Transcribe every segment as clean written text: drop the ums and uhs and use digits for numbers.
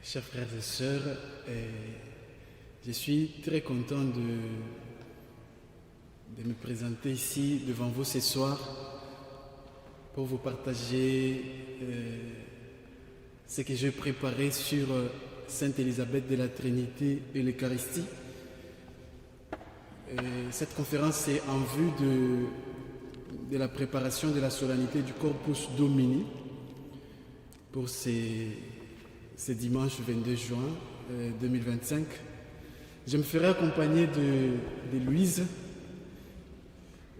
Chers frères et sœurs, je suis très content de me présenter ici devant vous ce soir pour vous partager ce que j'ai préparé sur Sainte Élisabeth de la Trinité et l'Eucharistie. Cette conférence est en vue de la préparation de la solennité du Corpus Domini pour ce dimanche 22 juin 2025. Je me ferai accompagner de Louise.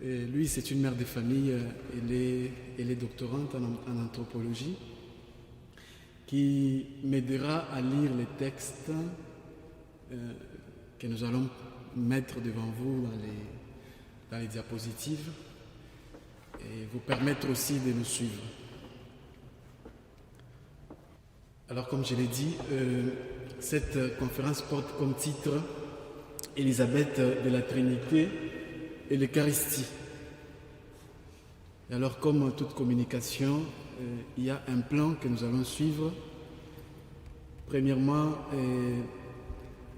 Louise est une mère de famille, elle est doctorante en anthropologie, qui m'aidera à lire les textes que nous allons mettre devant vous dans les diapositives et vous permettre aussi de nous suivre. Alors, comme je l'ai dit, cette conférence porte comme titre Élisabeth de la Trinité et l'Eucharistie. Et alors, comme toute communication, il y a un plan que nous allons suivre. Premièrement,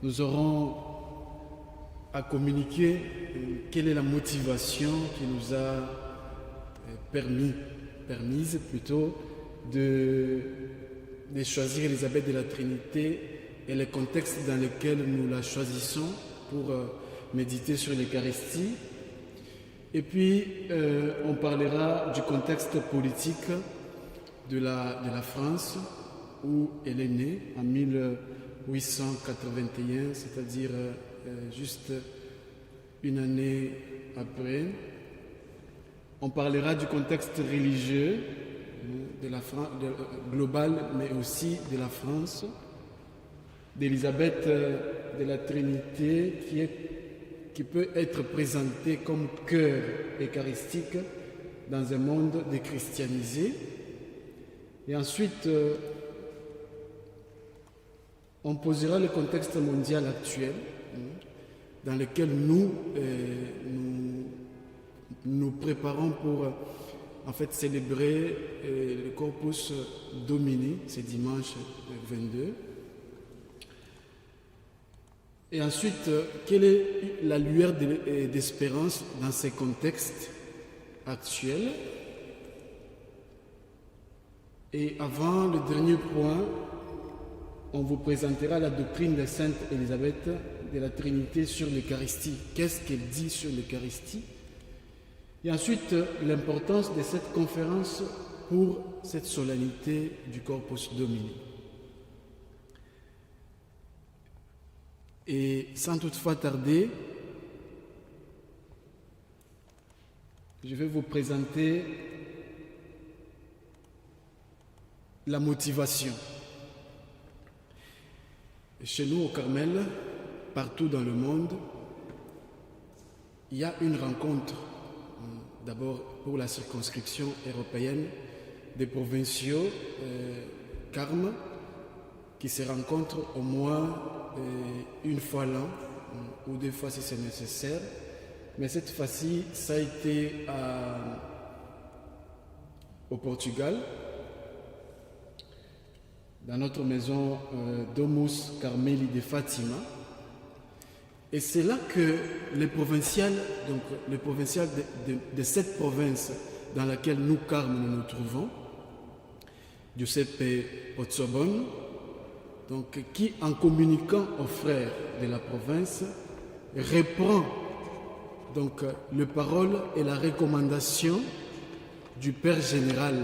nous aurons à communiquer quelle est la motivation qui nous a permise de choisir Élisabeth de la Trinité et le contexte dans lequel nous la choisissons pour méditer sur l'Eucharistie. Et puis, on parlera du contexte politique de la France où elle est née en 1881, c'est-à-dire juste une année après. On parlera du contexte religieux de la France, global, mais aussi de la France, d'Élisabeth de la Trinité, qui peut être présentée comme cœur eucharistique dans un monde déchristianisé. Et ensuite, on posera le contexte mondial actuel dans lequel nous préparons pour célébrer le Corpus Domini, ce dimanche 22. Et ensuite, quelle est la lueur d'espérance dans ces contextes actuels? Et avant le dernier point, on vous présentera la doctrine de Sainte Élisabeth de la Trinité sur l'Eucharistie. Qu'est-ce qu'elle dit sur l'Eucharistie? Et ensuite, l'importance de cette conférence pour cette solennité du Corpus Domini. Et sans toutefois tarder, je vais vous présenter la motivation. Chez nous, au Carmel, partout dans le monde, il y a une rencontre. D'abord pour la circonscription européenne des provinciaux Carmes qui se rencontrent au moins une fois l'an ou deux fois si c'est nécessaire. Mais cette fois-ci, ça a été au Portugal, dans notre maison Domus Carmeli de Fatima. Et c'est là que les provinciales de cette province dans laquelle nous, Carmes, nous nous trouvons, Giuseppe Ozzobon, donc, qui, en communiquant aux frères de la province, reprend donc les paroles et la recommandation du Père général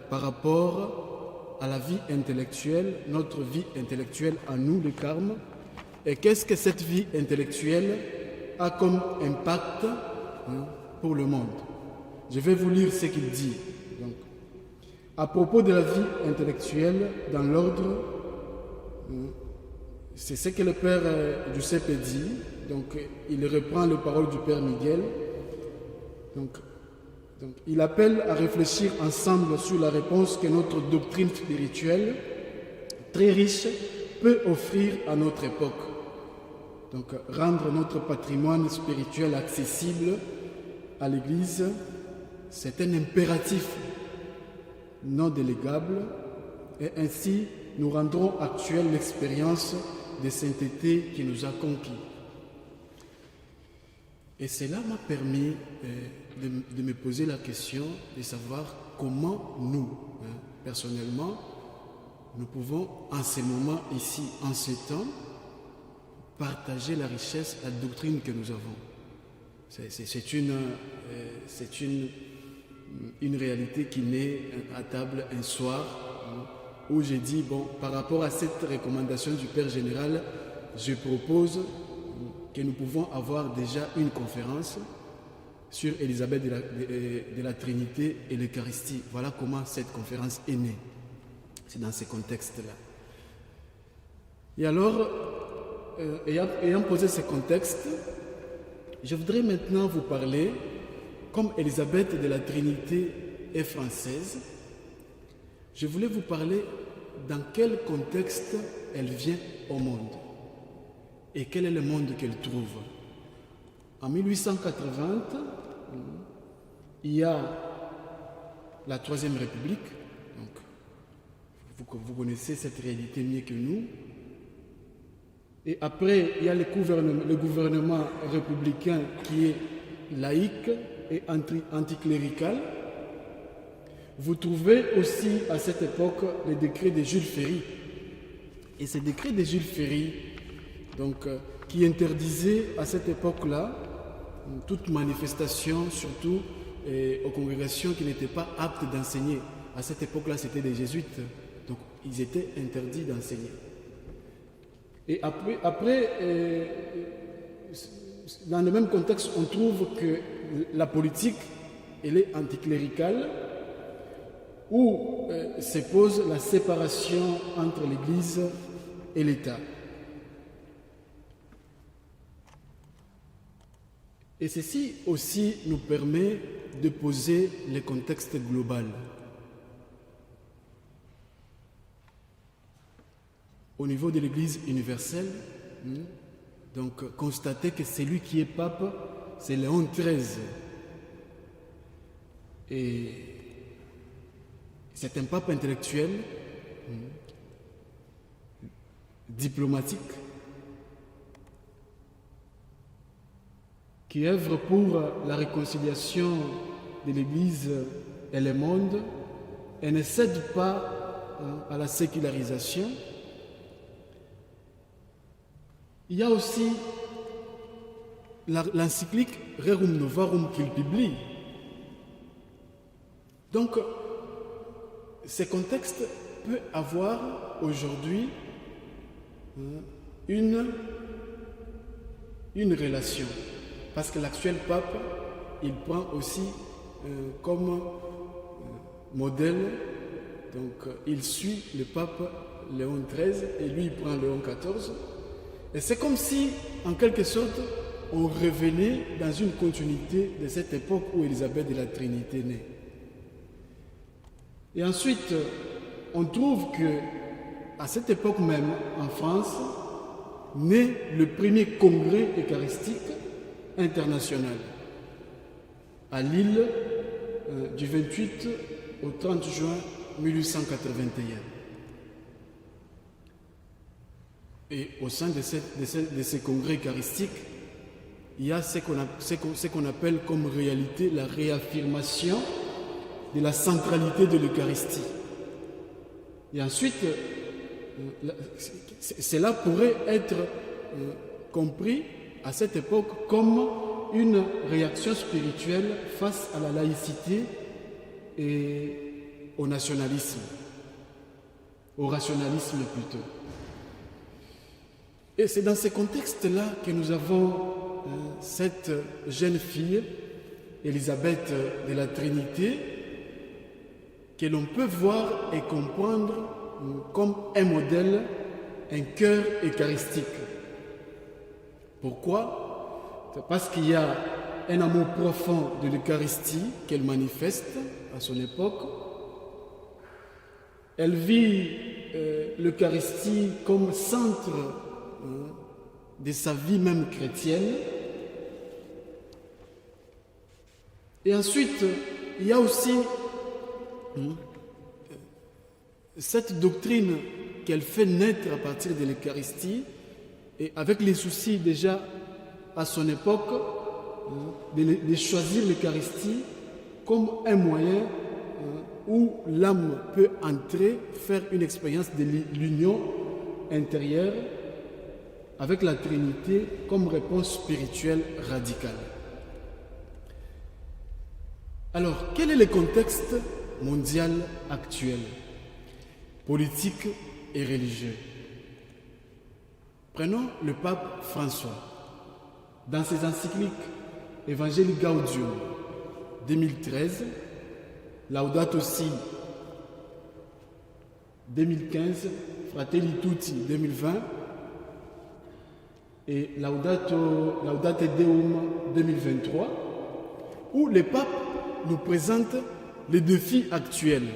par rapport à la vie intellectuelle, notre vie intellectuelle à nous, les Carmes. Et qu'est-ce que cette vie intellectuelle a comme impact pour le monde? Je vais vous lire ce qu'il dit. Donc, à propos de la vie intellectuelle, dans l'ordre, c'est ce que le Père Giuseppe dit. Donc, il reprend les paroles du Père Miguel. Donc, Donc, il appelle à réfléchir ensemble sur la réponse que notre doctrine spirituelle, très riche, peut offrir à notre époque. Donc, rendre notre patrimoine spirituel accessible à l'Église, c'est un impératif non délégable, et ainsi nous rendrons actuelle l'expérience de sainteté qui nous a conquis. Et cela m'a permis de me poser la question de savoir comment nous, personnellement, nous pouvons en ce moment ici, en ce temps, partager la richesse, la doctrine que nous avons. C'est une réalité qui naît à table un soir où j'ai dit, bon, par rapport à cette recommandation du Père Général, je propose que nous pouvons avoir déjà une conférence sur Élisabeth de la Trinité et l'Eucharistie. Voilà comment cette conférence est née. C'est dans ce contexte-là. Et alors, ayant posé ce contexte, je voudrais maintenant vous parler, comme Élisabeth de la Trinité est française, je voulais vous parler dans quel contexte elle vient au monde et quel est le monde qu'elle trouve. En 1880, il y a la Troisième République, donc vous connaissez cette réalité mieux que nous. Et après, il y a le gouvernement républicain qui est laïque et anticlérical. Vous trouvez aussi à cette époque le décret de Jules Ferry. Et ce décret de Jules Ferry, donc, qui interdisait à cette époque-là toute manifestation, surtout aux congrégations qui n'étaient pas aptes d'enseigner. À cette époque-là, c'était des jésuites, donc ils étaient interdits d'enseigner. Et après, dans le même contexte, on trouve que la politique, elle est anticléricale, où se pose la séparation entre l'Église et l'État. Et ceci aussi nous permet de poser le contexte global. Au niveau de l'Église universelle, donc constater que celui qui est pape, c'est Léon XIII. Et c'est un pape intellectuel, diplomatique, qui œuvre pour la réconciliation de l'Église et le monde et ne cède pas à la sécularisation. Il y a aussi l'encyclique Rerum Novarum qu'il publie. Donc, ce contexte peut avoir aujourd'hui une relation. Parce que l'actuel pape, il prend aussi comme modèle, donc il suit le pape Léon XIII et lui il prend Léon XIV. Et c'est comme si, en quelque sorte, on revenait dans une continuité de cette époque où Élisabeth de la Trinité naît. Et ensuite, on trouve que à cette époque même, en France, naît le premier congrès eucharistique international à Lille du 28 au 30 juin 1881. Et au sein de ces congrès eucharistiques, il y a ce qu'on appelle comme réalité la réaffirmation de la centralité de l'Eucharistie. Et ensuite, cela pourrait être compris à cette époque comme une réaction spirituelle face à la laïcité et au nationalisme, au rationalisme plutôt. Et c'est dans ce contexte-là que nous avons cette jeune fille, Élisabeth de la Trinité, que l'on peut voir et comprendre comme un modèle, un cœur eucharistique. Pourquoi? Parce qu'il y a un amour profond de l'Eucharistie qu'elle manifeste à son époque. Elle vit l'Eucharistie comme centre de sa vie même chrétienne. Et ensuite, il y a aussi cette doctrine qu'elle fait naître à partir de l'Eucharistie, et avec les soucis déjà à son époque de choisir l'Eucharistie comme un moyen où l'âme peut entrer, faire une expérience de l'union intérieure avec la Trinité comme réponse spirituelle radicale. Alors, quel est le contexte mondial actuel, politique et religieux? Prenons le pape François. Dans ses encycliques Evangelii Gaudium 2013, Laudato Si 2015, Fratelli Tutti 2020 et Laudate Deum 2023, où le pape nous présente les défis actuels.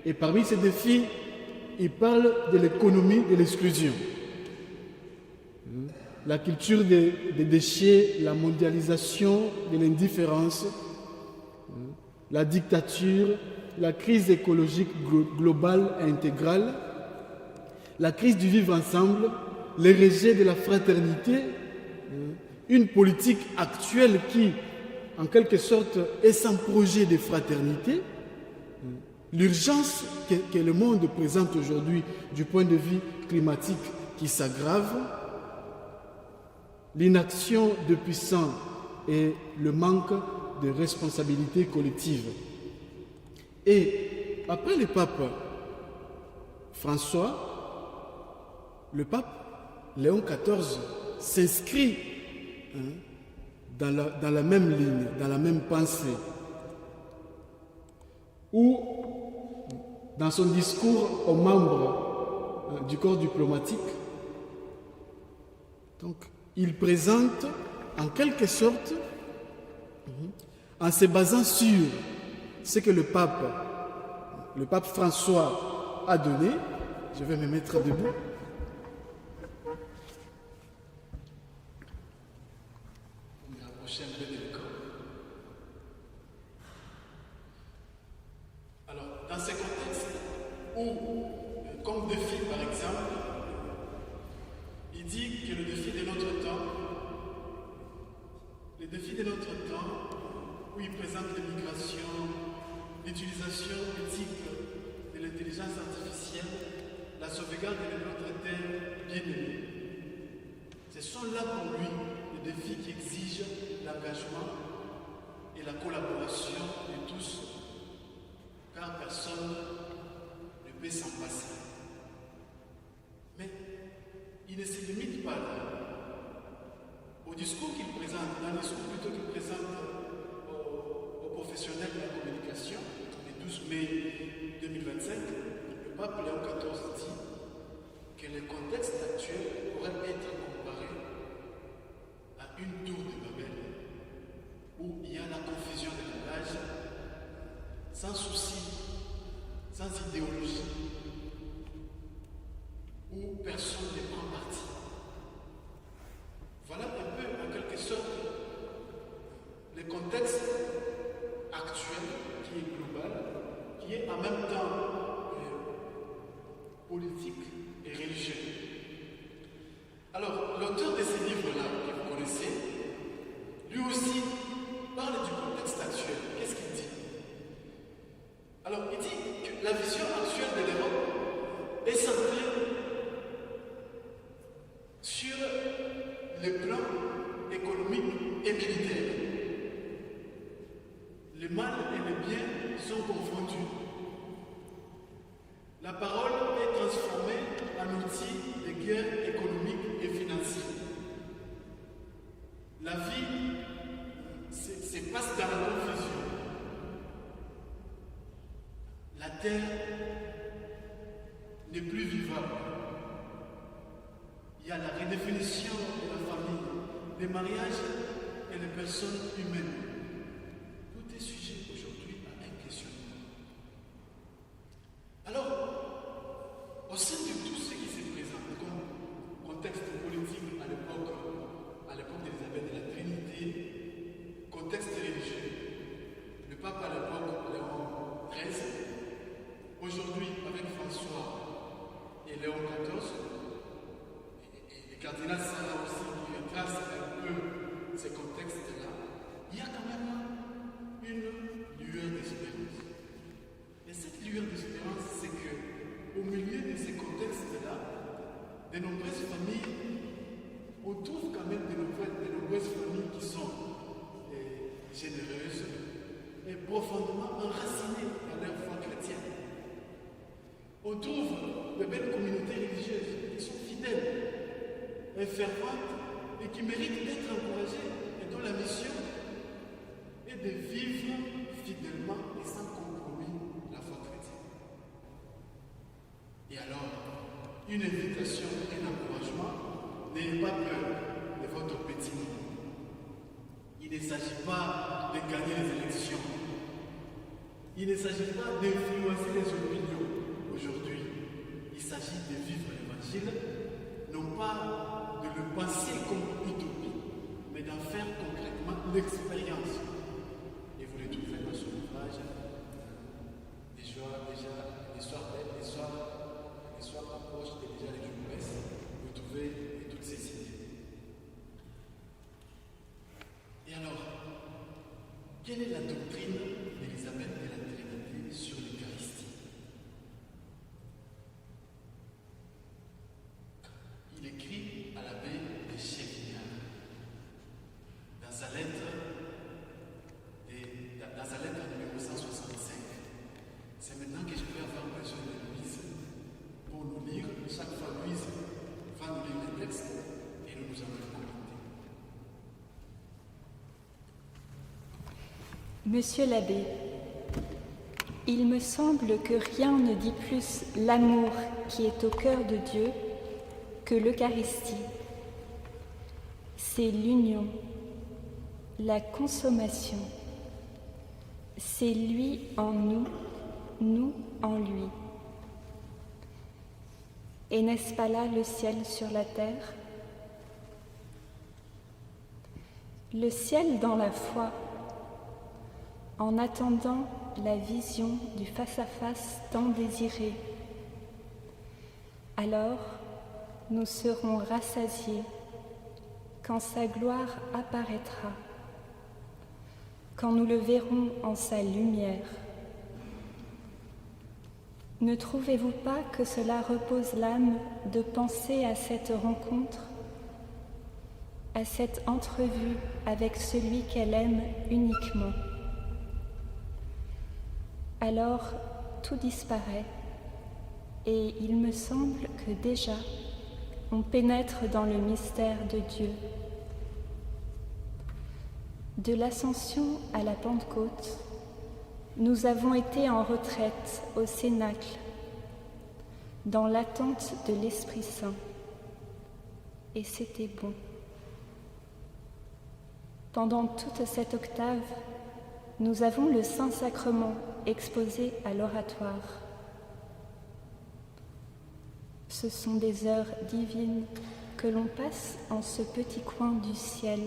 Et parmi ces défis, il parle de l'économie de l'exclusion, la culture des déchets, la mondialisation de l'indifférence, la dictature, la crise écologique globale et intégrale, la crise du vivre ensemble, le rejet de la fraternité, une politique actuelle qui, en quelque sorte, est sans projet de fraternité, l'urgence que le monde présente aujourd'hui du point de vue climatique qui s'aggrave, l'inaction de puissants et le manque de responsabilité collective. Et après le pape François, le pape Léon XIV s'inscrit dans la même ligne, dans la même pensée, où dans son discours aux membres du corps diplomatique, donc, il présente en quelque sorte, en se basant sur ce que le pape François a donné, je vais me mettre debout. On va rapprocher un peu de l'écran. Alors, dans ces contextes où, comme défi par exemple, il dit que le défi de notre temps, où il présente l'immigration, l'utilisation éthique de l'intelligence artificielle, la sauvegarde de notre terre bien-aimée. Ce sont là pour lui les défis qui exigent l'engagement et la collaboration de tous, car personne ne peut s'en passer. Mais il ne se limite pas là. Au discours qu'il présente, un discours plutôt qu'il présente aux professionnels de la communication, le 12 mai 2025, le pape Léon XIV dit que le contexte actuel pourrait être comparé à une tour de Babel, où il y a la confusion des langages, sans souci, sans idéologie, où personne ne prend parti. Voilà un peu, en quelque sorte, le contexte actuel qui est global, qui est en même temps politique et religieux. Alors, l'auteur de ces livres-là, que vous connaissez, lui aussi parle du contexte actuel. Qu'est-ce qu'il dit? Alors, il dit que la vision actuelle de l'Europe est centrée sur les plans économiques et militaires. Le mal et le bien sont confondus. La parole est transformée en outil de guerre économique et financière. La vie se passe dans la confusion. La terre n'est plus vivable. Il y a la redéfinition de la famille. Le mariage et les personnes humaines. Tout est sujet aujourd'hui à un questionnement. Alors, au sein de tout ce qui se présente comme contexte politique à l'époque d'Élisabeth de la Trinité, contexte religieux, le pape à l'époque, Léon XIII, aujourd'hui avec François et Léon XIV, et le cardinal Sarah aussi qui retrace un peu ces contextes-là, il y a quand même une lueur d'espérance. Et cette lueur d'espérance, c'est qu'au milieu de ces contextes-là, de nombreuses familles, on trouve quand même de nombreuses familles qui sont généreuses et profondément enracinées dans leur foi chrétienne. On trouve de belles communautés religieuses qui sont fidèles et ferventes et qui méritent d'être encouragées et dont la mission est de vivre fidèlement et sans compromis la foi chrétienne. Et alors, une invitation, un encouragement, n'ayez pas peur de votre petit monde. Il ne s'agit pas de gagner les élections. Il ne s'agit pas d'influencer les opinions aujourd'hui. Il s'agit de vivre l'évangile, non pas de le penser comme utopie, mais d'en faire concrètement l'expérience. Et vous le trouvez dans son ouvrage, l'histoire approche et déjà les jours passent. Vous trouvez toutes ces idées. Et alors, quelle est la doctrine d'Élisabeth de la Trinité sur l'Eucharistie? Il écrit à l'abbé de Chévignard dans sa lettre numéro 165. C'est maintenant que je vais avoir besoin de Louise pour nous lire. Chaque fois, Louise va nous lire les textes et nous allons commenter. Monsieur l'abbé, il me semble que rien ne dit plus l'amour qui est au cœur de Dieu que l'Eucharistie. C'est l'union, la consommation. C'est lui en nous, nous en lui. Et n'est-ce pas là le ciel sur la terre? Le ciel dans la foi, en attendant la vision du face-à-face tant désiré. Alors, nous serons rassasiés quand sa gloire apparaîtra, quand nous le verrons en sa lumière. Ne trouvez-vous pas que cela repose l'âme de penser à cette rencontre, à cette entrevue avec celui qu'elle aime uniquement? Alors tout disparaît et il me semble que déjà on pénètre dans le mystère de Dieu. De l'Ascension à la Pentecôte, nous avons été en retraite au Cénacle, dans l'attente de l'Esprit Saint, et c'était bon. Pendant toute cette octave, nous avons le Saint-Sacrement exposé à l'oratoire. Ce sont des heures divines que l'on passe en ce petit coin du ciel,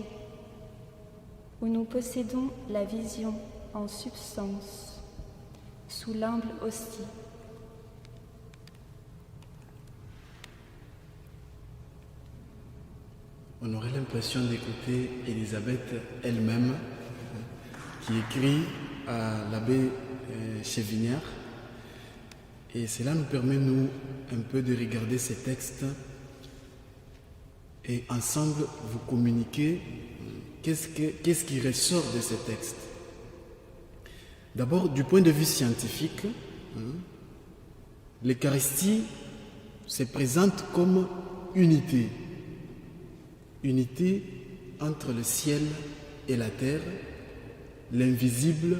où nous possédons la vision en substance, sous l'humble hostie. On aurait l'impression d'écouter Élisabeth elle-même, qui écrit à l'abbé Chévignard. Et cela nous permet, nous, un peu de regarder ces textes et ensemble vous communiquer qu'est-ce qui ressort de ces textes. D'abord, du point de vue scientifique, l'Eucharistie se présente comme unité. Unité entre le ciel et la terre, l'invisible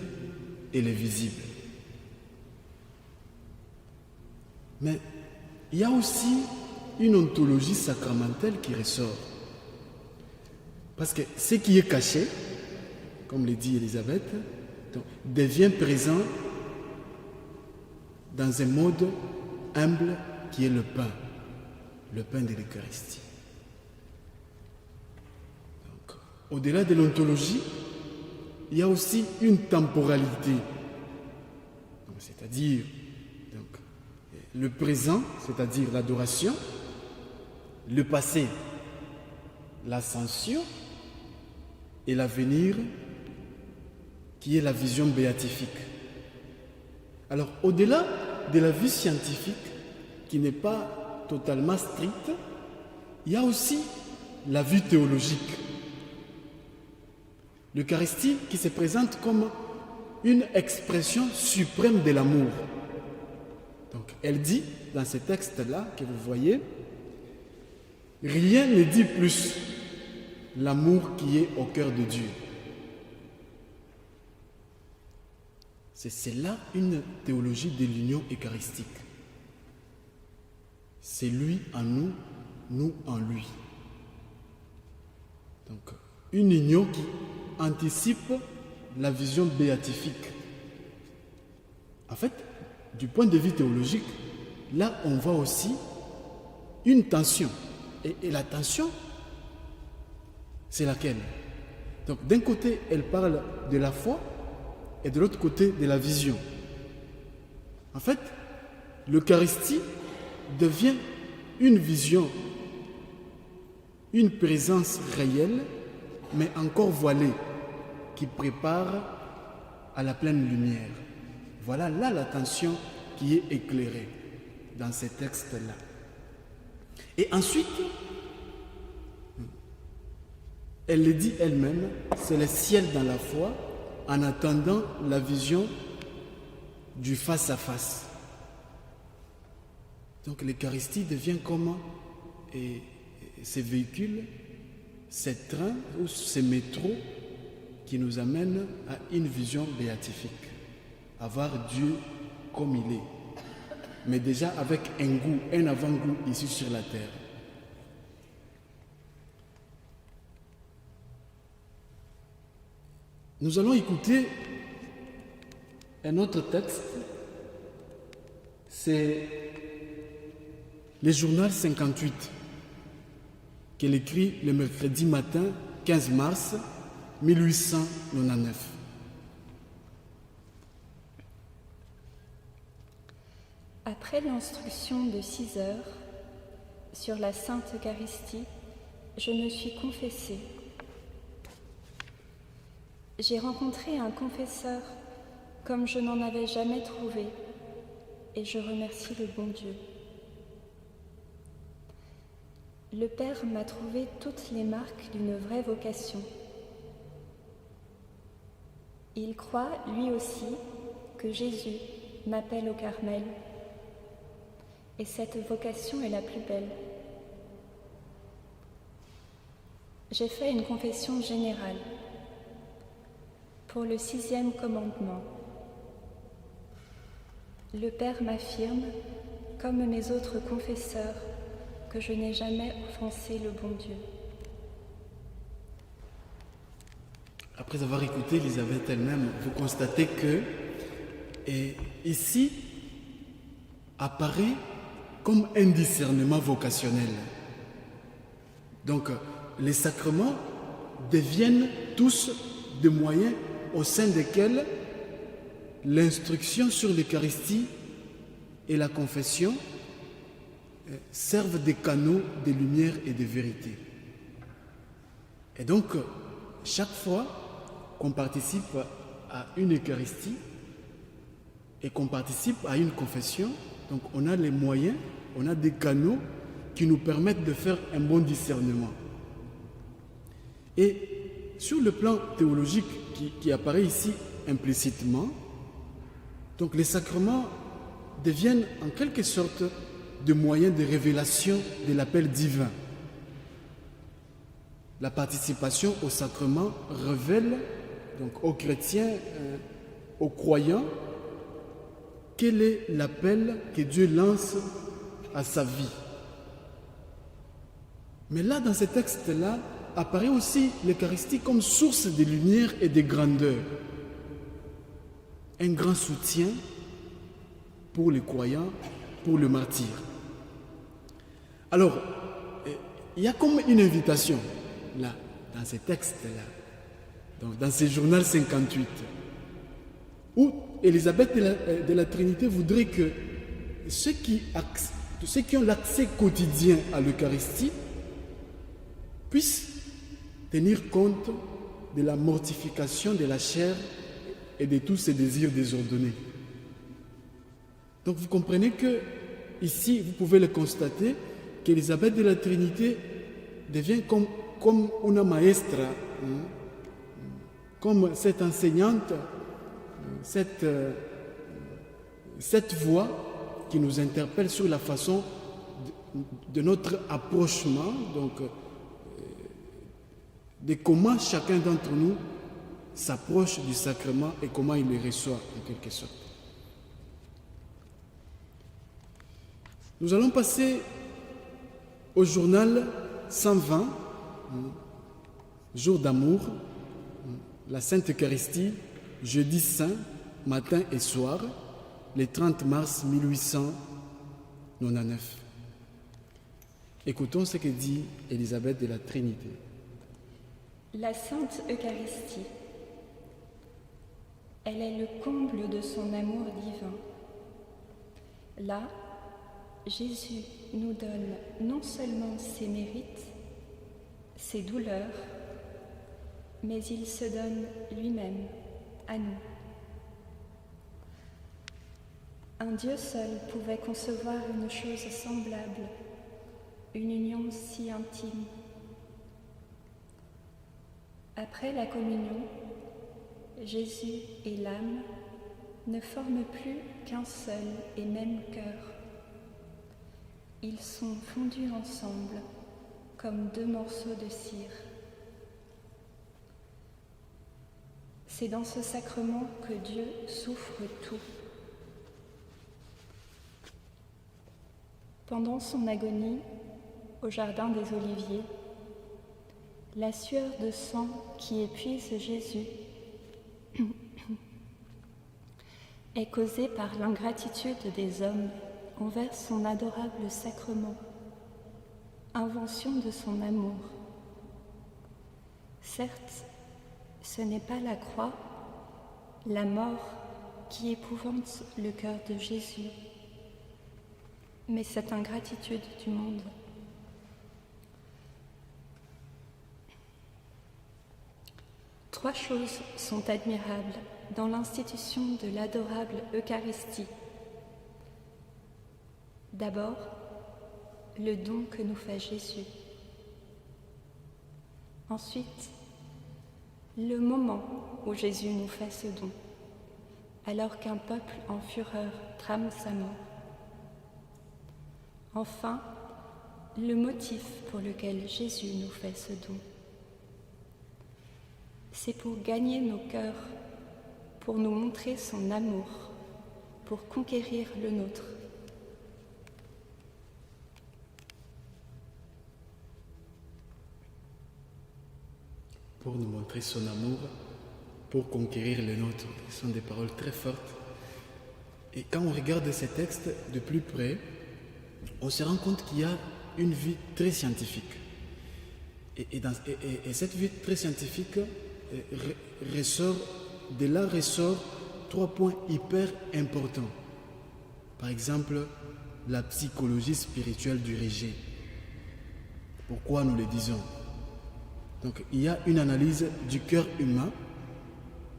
et le visible. Mais il y a aussi une ontologie sacramentelle qui ressort. Parce que ce qui est caché, comme le dit Elisabeth, donc, devient présent dans un mode humble qui est le pain de l'Eucharistie. Donc, au-delà de l'ontologie, il y a aussi une temporalité, c'est-à-dire le présent, c'est-à-dire l'adoration, le passé, l'ascension, et l'avenir, qui est la vision béatifique. Alors, au-delà de la vie scientifique, qui n'est pas totalement stricte, il y a aussi la vie théologique. L'Eucharistie qui se présente comme une expression suprême de l'amour. Donc, elle dit, dans ce texte-là que vous voyez, rien ne dit plus l'amour qui est au cœur de Dieu. C'est là une théologie de l'union eucharistique. C'est lui en nous, nous en lui. Donc, une union qui anticipe la vision béatifique. En fait, du point de vue théologique, là, on voit aussi une tension. Et la tension, c'est laquelle? Donc, d'un côté, elle parle de la foi et de l'autre côté, de la vision. En fait, l'Eucharistie devient une vision, une présence réelle, mais encore voilée, qui prépare à la pleine lumière. Voilà là la tension qui est éclairée dans ces textes-là. Et ensuite, elle le dit elle-même, c'est le ciel dans la foi, en attendant la vision du face-à-face. Donc l'Eucharistie devient comme ces véhicules, ces trains ou ces métros qui nous amènent à une vision béatifique, à voir Dieu comme il est, mais déjà avec un goût, un avant-goût ici sur la terre. Nous allons écouter un autre texte, c'est le journal 58, qu'elle écrit le mercredi matin 15 mars 1899. Après l'instruction de 6 heures sur la Sainte Eucharistie, je me suis confessée. J'ai rencontré un confesseur comme je n'en avais jamais trouvé, et je remercie le bon Dieu. Le Père m'a trouvé toutes les marques d'une vraie vocation. Il croit, lui aussi, que Jésus m'appelle au Carmel, et cette vocation est la plus belle. J'ai fait une confession générale pour le 6e commandement. Le Père m'affirme, comme mes autres confesseurs, que je n'ai jamais offensé le bon Dieu. Après avoir écouté Elisabeth elle-même, vous constatez que ici apparaît comme un discernement vocationnel. Donc, les sacrements deviennent tous des moyens au sein desquels l'instruction sur l'Eucharistie et la confession servent des canaux de lumière et de vérité. Et donc, chaque fois qu'on participe à une Eucharistie et qu'on participe à une confession, donc on a les moyens, on a des canaux qui nous permettent de faire un bon discernement. Et sur le plan théologique qui apparaît ici implicitement, donc les sacrements deviennent en quelque sorte des moyens de révélation de l'appel divin. La participation au sacrement révèle donc aux chrétiens, aux croyants, quel est l'appel que Dieu lance à sa vie. Mais là, dans ce texte-là, apparaît aussi l'Eucharistie comme source de lumière et de grandeur. Un grand soutien pour les croyants, pour le martyr. Alors, il y a comme une invitation, là, dans ces textes-là, donc dans ce journal 58, où Élisabeth de la Trinité voudrait que ceux qui ont l'accès quotidien à l'Eucharistie puissent tenir compte de la mortification de la chair et de tous ses désirs désordonnés. Donc vous comprenez que ici, vous pouvez le constater, qu'Élisabeth de la Trinité devient comme una maestra, comme cette enseignante, cette voix qui nous interpelle sur la façon de notre approchement, donc de comment chacun d'entre nous s'approche du sacrement et comment il le reçoit en quelque sorte. Nous allons passer au journal 120, jour d'amour, la Sainte Eucharistie, jeudi saint, matin et soir, le 30 mars 1899. Écoutons ce que dit Élisabeth de la Trinité. La Sainte Eucharistie, elle est le comble de son amour divin. Là, Jésus nous donne non seulement ses mérites, ses douleurs, mais il se donne lui-même à nous. Un Dieu seul pouvait concevoir une chose semblable, une union si intime. Après la communion, Jésus et l'âme ne forment plus qu'un seul et même cœur. Ils sont fondus ensemble comme deux morceaux de cire. C'est dans ce sacrement que Dieu souffre tout. Pendant son agonie au jardin des Oliviers, la sueur de sang qui épuise Jésus est causée par l'ingratitude des hommes envers son adorable sacrement, invention de son amour. Certes, ce n'est pas la croix, la mort qui épouvante le cœur de Jésus, mais cette ingratitude du monde. Trois choses sont admirables dans l'institution de l'adorable Eucharistie. D'abord, le don que nous fait Jésus. Ensuite, le moment où Jésus nous fait ce don, alors qu'un peuple en fureur trame sa mort. Enfin, le motif pour lequel Jésus nous fait ce don. C'est pour gagner nos cœurs, pour nous montrer son amour, pour conquérir le nôtre. Pour nous montrer son amour, pour conquérir le nôtre. Ce sont des paroles très fortes. Et quand on regarde ces textes de plus près, on se rend compte qu'il y a une vie très scientifique. Et cette vie très scientifique ressort 3 points hyper importants. Par exemple, la psychologie spirituelle du rejet. Pourquoi nous le disons? Donc, il y a une analyse du cœur humain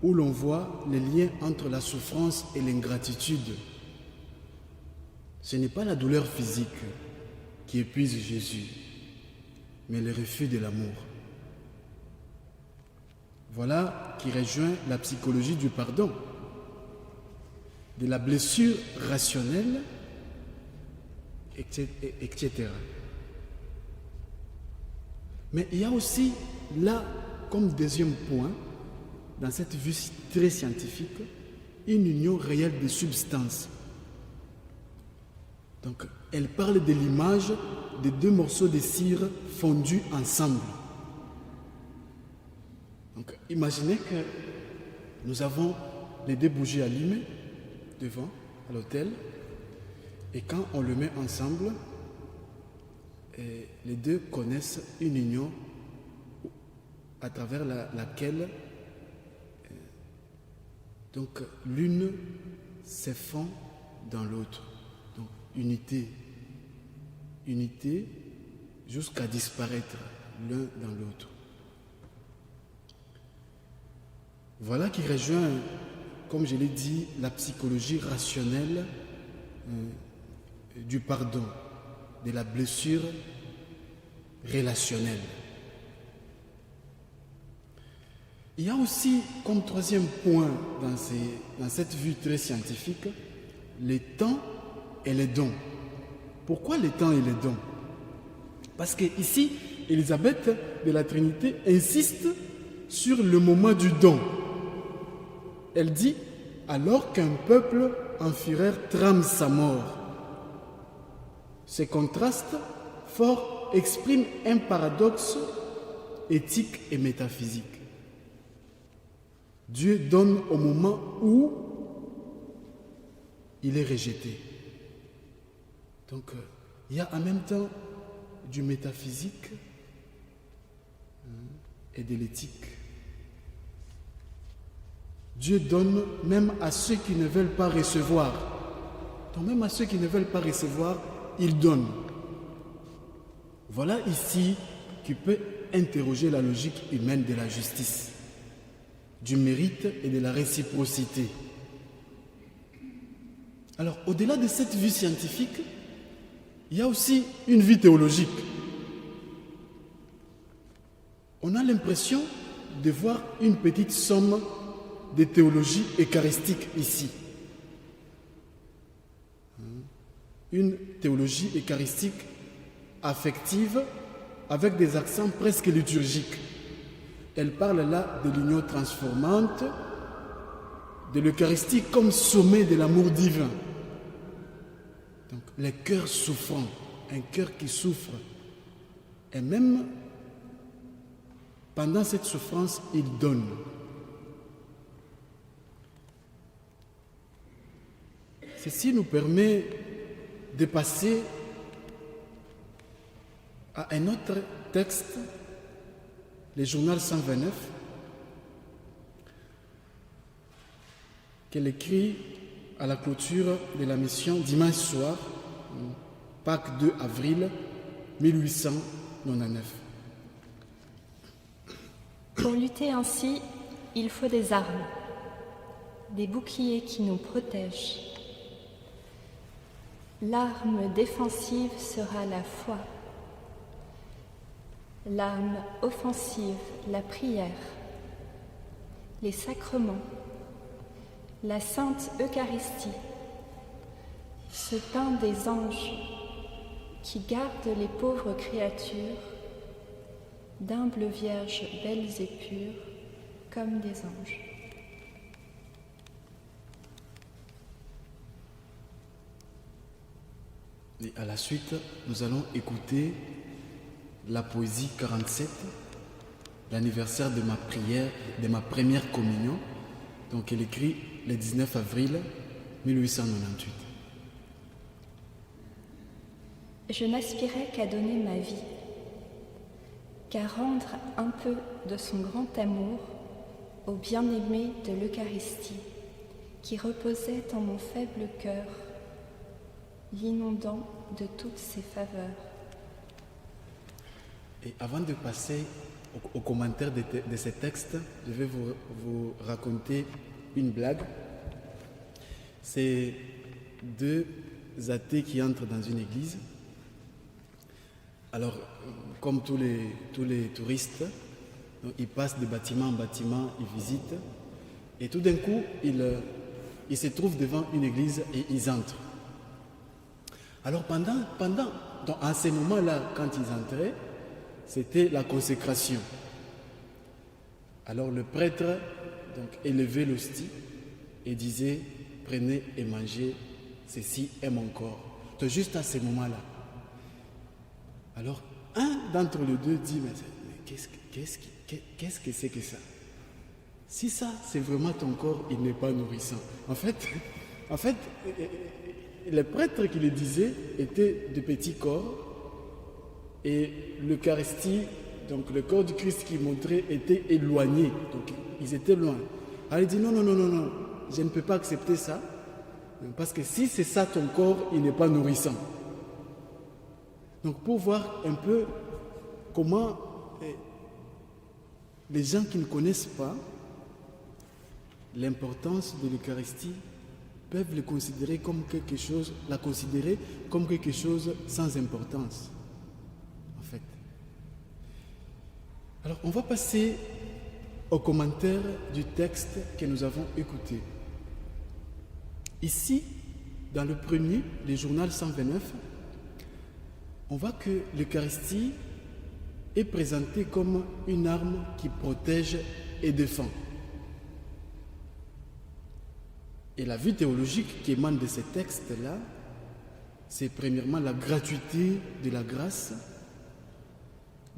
où l'on voit les liens entre la souffrance et l'ingratitude. Ce n'est pas la douleur physique qui épuise Jésus, mais le refus de l'amour. Voilà qui rejoint la psychologie du pardon, de la blessure rationnelle, etc. Mais il y a aussi là, comme deuxième point, dans cette vue très scientifique, une union réelle des substances. Donc, elle parle de l'image de 2 morceaux de cire fondus ensemble. Donc imaginez que nous avons les 2 bougies allumées devant, à l'autel, et quand on le met ensemble, les 2 connaissent une union à travers laquelle donc l'une se fond dans l'autre. Donc unité jusqu'à disparaître l'un dans l'autre. Voilà qui rejoint, comme je l'ai dit, la psychologie rationnelle du pardon, de la blessure relationnelle. Il y a aussi, comme 3e point dans cette vue très scientifique, les temps et les dons. Pourquoi les temps et les dons? Parce que ici, Élisabeth de la Trinité insiste sur le moment du don. Elle dit, alors qu'un peuple en fureur trame sa mort. Ce contraste fort exprime un paradoxe éthique et métaphysique. Dieu donne au moment où il est rejeté. Donc, il y a en même temps du métaphysique et de l'éthique. Dieu donne même à ceux qui ne veulent pas recevoir. Donc même à ceux qui ne veulent pas recevoir, il donne. Voilà ici qui peut interroger la logique humaine de la justice, du mérite et de la réciprocité. Alors, au-delà de cette vue scientifique, il y a aussi une vie théologique. On a l'impression de voir une petite somme de théologie eucharistique ici. Une théologie eucharistique affective avec des accents presque liturgiques. Elle parle là de l'union transformante, de l'Eucharistie comme sommet de l'amour divin. Donc, les cœurs souffrants, un cœur qui souffre. Et même pendant cette souffrance, il donne. Ceci nous permet de passer à un autre texte, le journal 129, qu'elle écrit à la clôture de la mission dimanche soir, Pâques 2 avril 1899. Pour lutter ainsi, il faut des armes, des boucliers qui nous protègent. L'arme défensive sera la foi, l'arme offensive, la prière, les sacrements, la Sainte Eucharistie, ce pain des anges qui garde les pauvres créatures, d'humbles vierges belles et pures, comme des anges. Et à la suite, nous allons écouter la poésie 47, l'anniversaire de ma prière, de ma première communion. Donc elle écrit le 19 avril 1898. Je n'aspirais qu'à donner ma vie, qu'à rendre un peu de son grand amour au bien-aimé de l'Eucharistie, qui reposait en mon faible cœur, l'inondant de toutes ses faveurs. Et avant de passer au commentaire de ces textes, je vais vous raconter une blague. C'est 2 athées qui entrent dans une église. Alors, comme tous les touristes, ils passent de bâtiment en bâtiment, ils visitent. Et tout d'un coup, ils se trouvent devant une église et ils entrent. Alors à ces moments-là, quand ils entraient, c'était la consécration. Alors le prêtre donc, élevait l'hostie et disait, prenez et mangez, ceci est mon corps. Donc juste à ces moments-là. Alors un d'entre les 2 dit, mais qu'est-ce que c'est que ça? si ça, c'est vraiment ton corps, il n'est pas nourrissant. En fait, les prêtres qui le disaient étaient de petits corps et l'Eucharistie, donc le corps du Christ qui montrait, était éloigné. Donc ils étaient loin. Alors il dit non, je ne peux pas accepter ça. Parce que si c'est ça ton corps, il n'est pas nourrissant. Donc pour voir un peu comment les gens qui ne connaissent pas l'importance de l'Eucharistie peuvent la considérer comme quelque chose sans importance, en fait. Alors, on va passer au commentaire du texte que nous avons écouté. Ici, dans le premier, le journal 129, on voit que l'Eucharistie est présentée comme une arme qui protège et défend. Et la vue théologique qui émane de ces textes-là, c'est premièrement la gratuité de la grâce,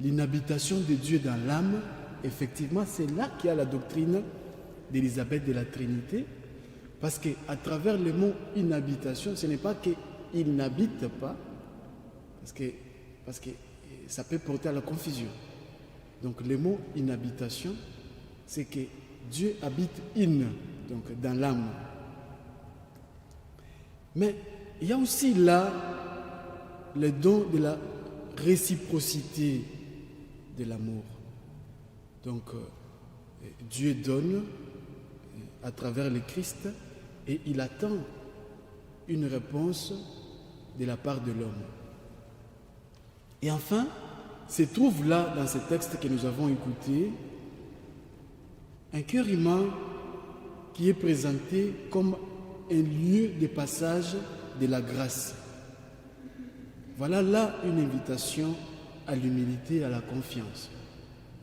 l'inhabitation de Dieu dans l'âme. Effectivement, c'est là qu'il y a la doctrine d'Élisabeth de la Trinité, parce qu'à travers le mot inhabitation, ce n'est pas qu'il n'habite pas, parce que ça peut porter à la confusion. Donc le mot inhabitation, c'est que Dieu habite donc dans l'âme. Mais il y a aussi là le don de la réciprocité de l'amour. Donc Dieu donne à travers le Christ et il attend une réponse de la part de l'homme. Et enfin, se trouve là, dans ce texte que nous avons écouté, un cœur humain qui est présenté comme un lieu de passage de la grâce. Voilà là une invitation à l'humilité et à la confiance.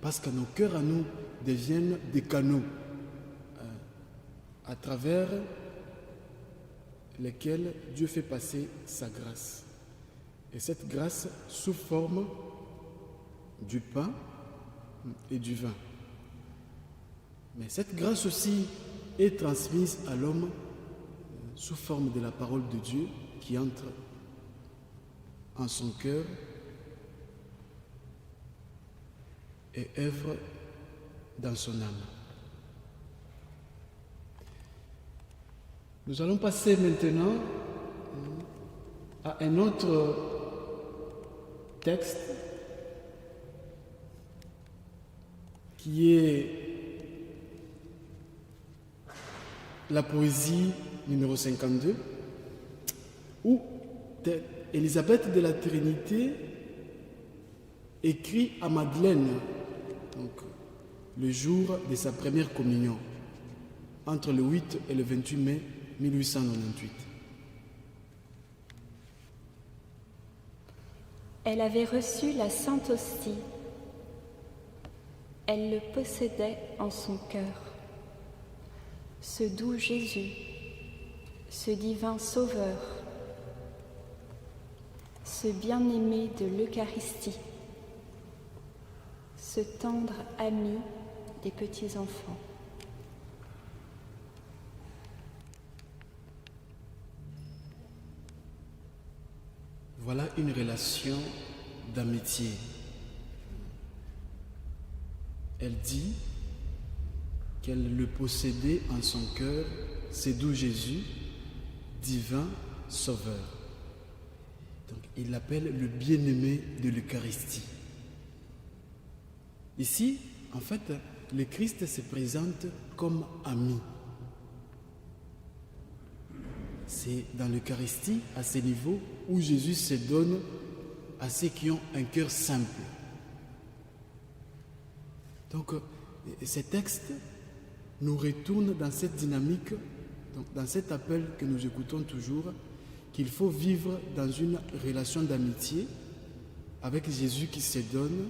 Parce que nos cœurs à nous deviennent des canaux à travers lesquels Dieu fait passer sa grâce. Et cette grâce sous forme du pain et du vin. Mais cette grâce aussi est transmise à l'homme sous forme de la parole de Dieu qui entre en son cœur et œuvre dans son âme. Nous allons passer maintenant à un autre texte qui est la poésie numéro 52, où Élisabeth de la Trinité écrit à Madeleine, donc le jour de sa première communion, entre le 8 et le 28 mai 1898. Elle avait reçu la Sainte Hostie. Elle le possédait en son cœur. Ce doux Jésus, ce divin Sauveur, ce bien-aimé de l'Eucharistie, ce tendre ami des petits-enfants. Voilà une relation d'amitié. Elle dit qu'elle le possédait en son cœur, c'est d'où Jésus, divin Sauveur. Donc il l'appelle le bien-aimé de l'Eucharistie. Ici, en fait, le Christ se présente comme ami. C'est dans l'Eucharistie, à ce niveau, où Jésus se donne à ceux qui ont un cœur simple. Donc, ces textes nous retournent dans cette dynamique, donc dans cet appel que nous écoutons toujours, qu'il faut vivre dans une relation d'amitié avec Jésus qui se donne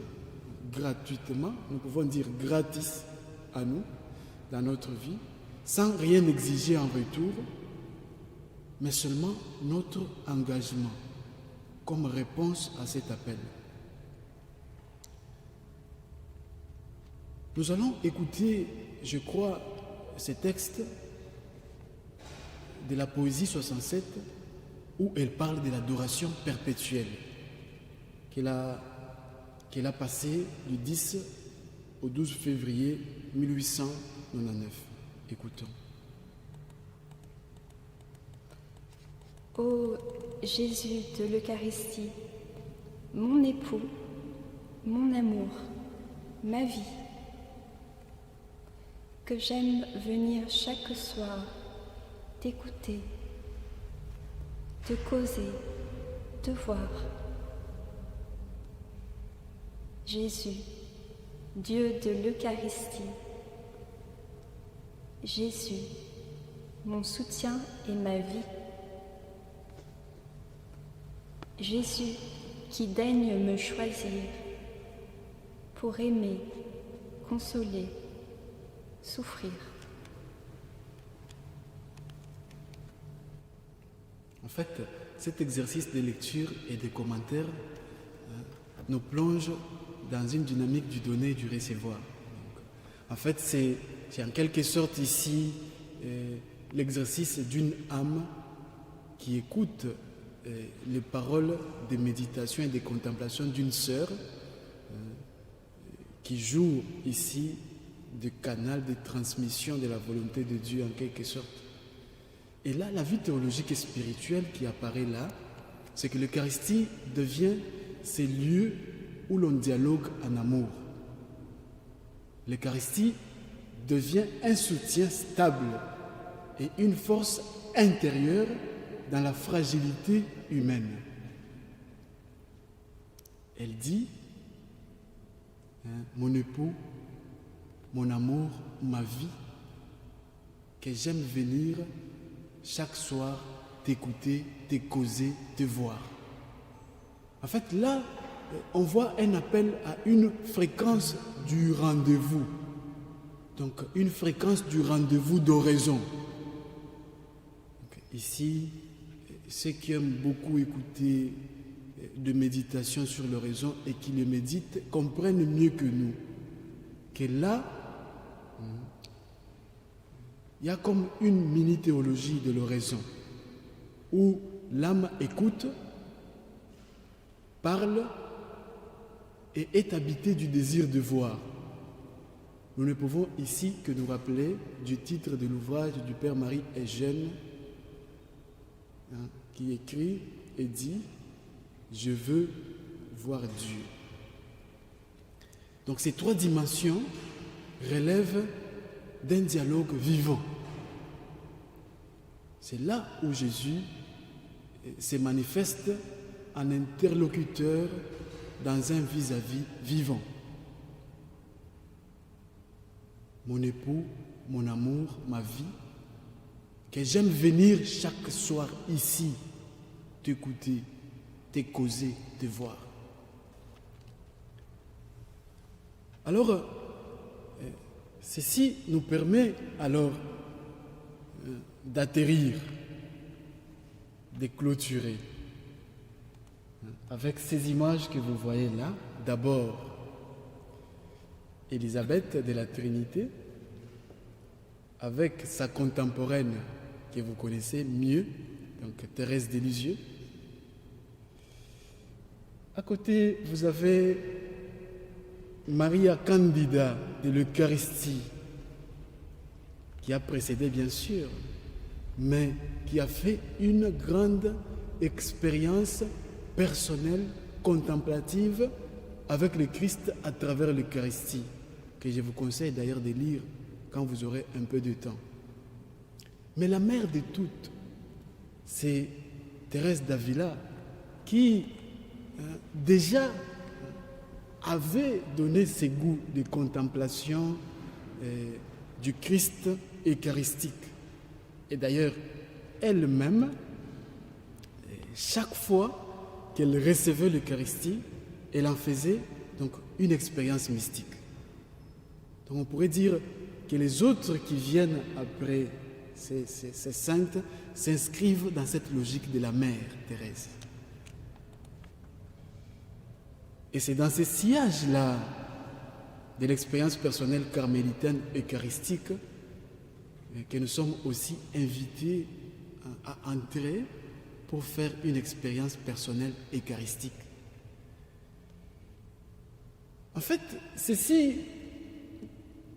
gratuitement, nous pouvons dire gratis à nous, dans notre vie, sans rien exiger en retour, mais seulement notre engagement comme réponse à cet appel. Nous allons écouter je crois, ces textes de la poésie 67 où elle parle de l'adoration perpétuelle qu'elle a passée du 10 au 12 février 1899. Écoutons. Ô Jésus de l'Eucharistie, mon époux, mon amour, ma vie, que j'aime venir chaque soir t'écouter, te causer, te voir. Jésus, Dieu de l'Eucharistie, Jésus, mon soutien et ma vie. Jésus qui daigne me choisir pour aimer, consoler, souffrir. En fait, cet exercice de lecture et de commentaires nous plonge dans une dynamique du donner et du recevoir. Donc, en fait, c'est en quelque sorte ici l'exercice d'une âme qui écoute les paroles de méditation et de contemplation d'une sœur qui joue ici de canal de transmission de la volonté de Dieu en quelque sorte. Et là, la vie théologique et spirituelle qui apparaît là, c'est que l'Eucharistie devient ces lieux où l'on dialogue en amour. L'Eucharistie devient un soutien stable et une force intérieure dans la fragilité humaine. Elle dit, mon époux, mon amour, ma vie, que j'aime venir chaque soir t'écouter, te causer, te voir. En fait, là, on voit un appel à une fréquence du rendez-vous. Donc, une fréquence du rendez-vous d'oraison. Ici, ceux qui aiment beaucoup écouter de méditation sur l'oraison et qui le méditent comprennent mieux que nous que là, il y a comme une mini-théologie de l'oraison où l'âme écoute, parle et est habitée du désir de voir. Nous ne pouvons ici que nous rappeler du titre de l'ouvrage du Père Marie Eugène qui écrit et dit « Je veux voir Dieu ». Donc ces trois dimensions relèvent d'un dialogue vivant. C'est là où Jésus se manifeste en interlocuteur dans un vis-à-vis vivant. Mon époux, mon amour, ma vie, que j'aime venir chaque soir ici, t'écouter, te causer, te voir. Alors, ceci nous permet alors d'atterrir, de clôturer avec ces images que vous voyez là. D'abord, Élisabeth de la Trinité, avec sa contemporaine que vous connaissez mieux, donc Thérèse des Lisieux. À côté, vous avez Maria Candida de l'Eucharistie, qui a précédé bien sûr, mais qui a fait une grande expérience personnelle, contemplative, avec le Christ à travers l'Eucharistie, que je vous conseille d'ailleurs de lire quand vous aurez un peu de temps. Mais la mère de toutes, c'est Thérèse d'Avila, qui déjà avait donné ses goûts de contemplation du Christ eucharistique. Et d'ailleurs, elle-même, chaque fois qu'elle recevait l'Eucharistie, elle en faisait donc une expérience mystique. Donc on pourrait dire que les autres qui viennent après ces saintes s'inscrivent dans cette logique de la mère Thérèse. Et c'est dans ces sillages-là de l'expérience personnelle carmélitaine eucharistique que nous sommes aussi invités à entrer pour faire une expérience personnelle eucharistique. En fait, ceci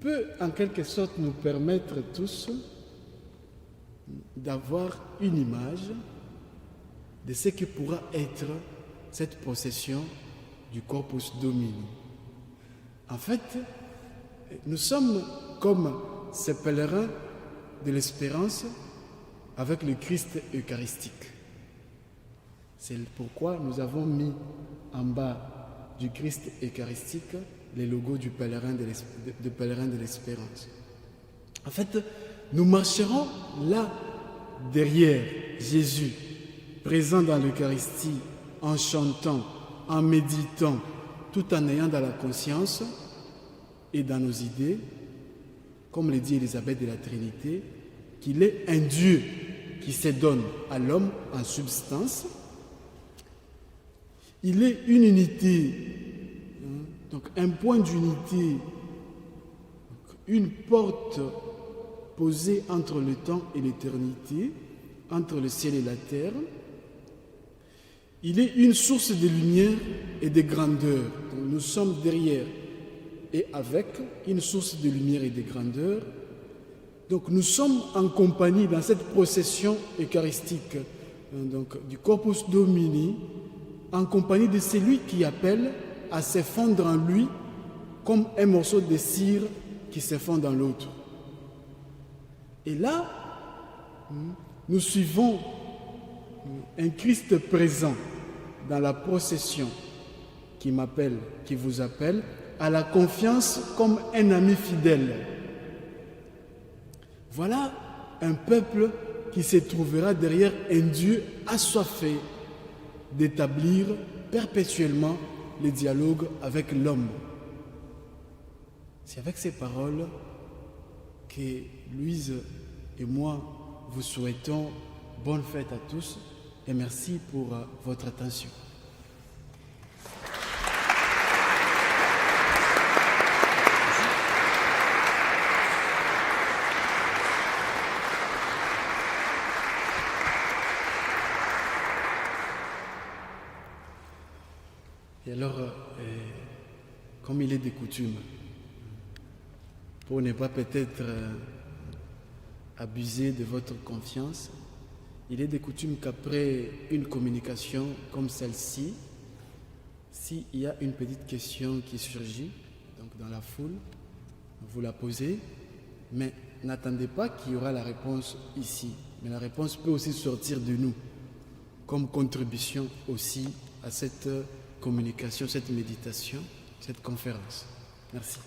peut en quelque sorte nous permettre tous d'avoir une image de ce que pourra être cette procession du Corpus Domini. En fait, nous sommes comme ces pèlerins de l'espérance avec le Christ eucharistique. C'est pourquoi nous avons mis en bas du Christ eucharistique les logos du pèlerin de l'espérance. En fait, nous marcherons là derrière Jésus, présent dans l'Eucharistie, en chantant, en méditant, tout en ayant dans la conscience et dans nos idées, comme le dit Élisabeth de la Trinité, qu'il est un Dieu qui se donne à l'homme en substance. Il est une unité, donc un point d'unité, une porte posée entre le temps et l'éternité, entre le ciel et la terre. Il est une source de lumière et de grandeur. Donc nous sommes derrière et avec une source de lumière et de grandeur. Donc nous sommes en compagnie dans cette procession eucharistique donc, du Corpus Domini, en compagnie de celui qui appelle à se fondre en lui comme un morceau de cire qui se fond dans l'autre. Et là, nous suivons un Christ présent dans la procession qui m'appelle, qui vous appelle, à la confiance comme un ami fidèle. Voilà un peuple qui se trouvera derrière un Dieu assoiffé d'établir perpétuellement le dialogue avec l'homme. C'est avec ces paroles que Louise et moi vous souhaitons bonne fête à tous et merci pour votre attention. Et alors, comme il est de coutume, pour ne pas peut-être abuser de votre confiance, il est de coutume qu'après une communication comme celle-ci, s'il y a une petite question qui surgit, donc dans la foule, vous la posez, mais n'attendez pas qu'il y aura la réponse ici. Mais la réponse peut aussi sortir de nous, comme contribution aussi à cette communication, cette méditation, cette conférence. Merci.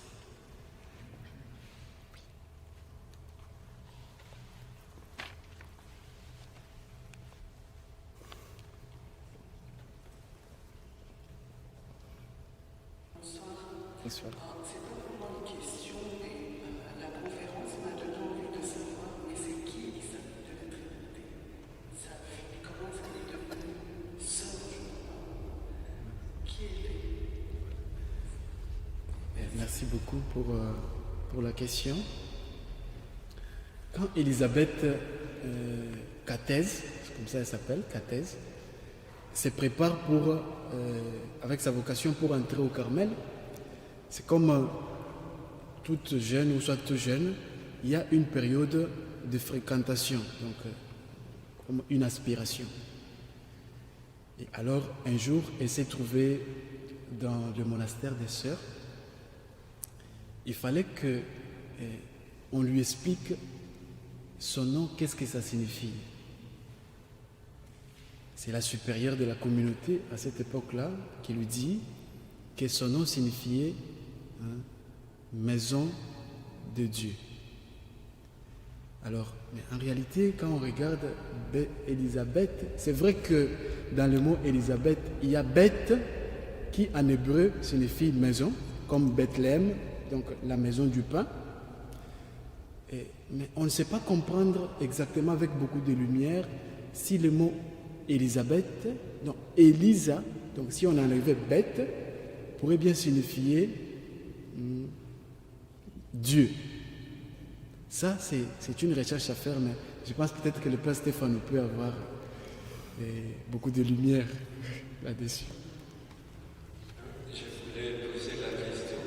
C'est pas vraiment une question, mais la conférence m'a donné envie de savoir, mais c'est qui Élisabeth de la Trinité? Et comment est-ce qu'elle est devenue sœur de Jean? Qui elle est? Merci beaucoup pour la question. Quand Élisabeth Cathèse, comme ça elle s'appelle, Cathèse, se prépare avec sa vocation pour entrer au Carmel, c'est comme toute jeune ou soit tout jeune, il y a une période de fréquentation, donc comme une aspiration. Et alors, un jour, elle s'est trouvée dans le monastère des Sœurs. Il fallait qu'on lui explique son nom, qu'est-ce que ça signifie. C'est la supérieure de la communauté à cette époque-là qui lui dit que son nom signifiait maison de Dieu. Alors, mais en réalité, quand on regarde Élisabeth, c'est vrai que dans le mot Élisabeth, il y a Beth qui en hébreu signifie maison, comme Bethléem, donc la maison du pain. Mais on ne sait pas comprendre exactement avec beaucoup de lumière si le mot Élisabeth, non, Élisa, donc si on enlevait Beth, pourrait bien signifier Dieu. Ça, c'est une recherche à faire, mais je pense peut-être que le Père Stéphane peut avoir beaucoup de lumière là-dessus. Je voulais poser la question.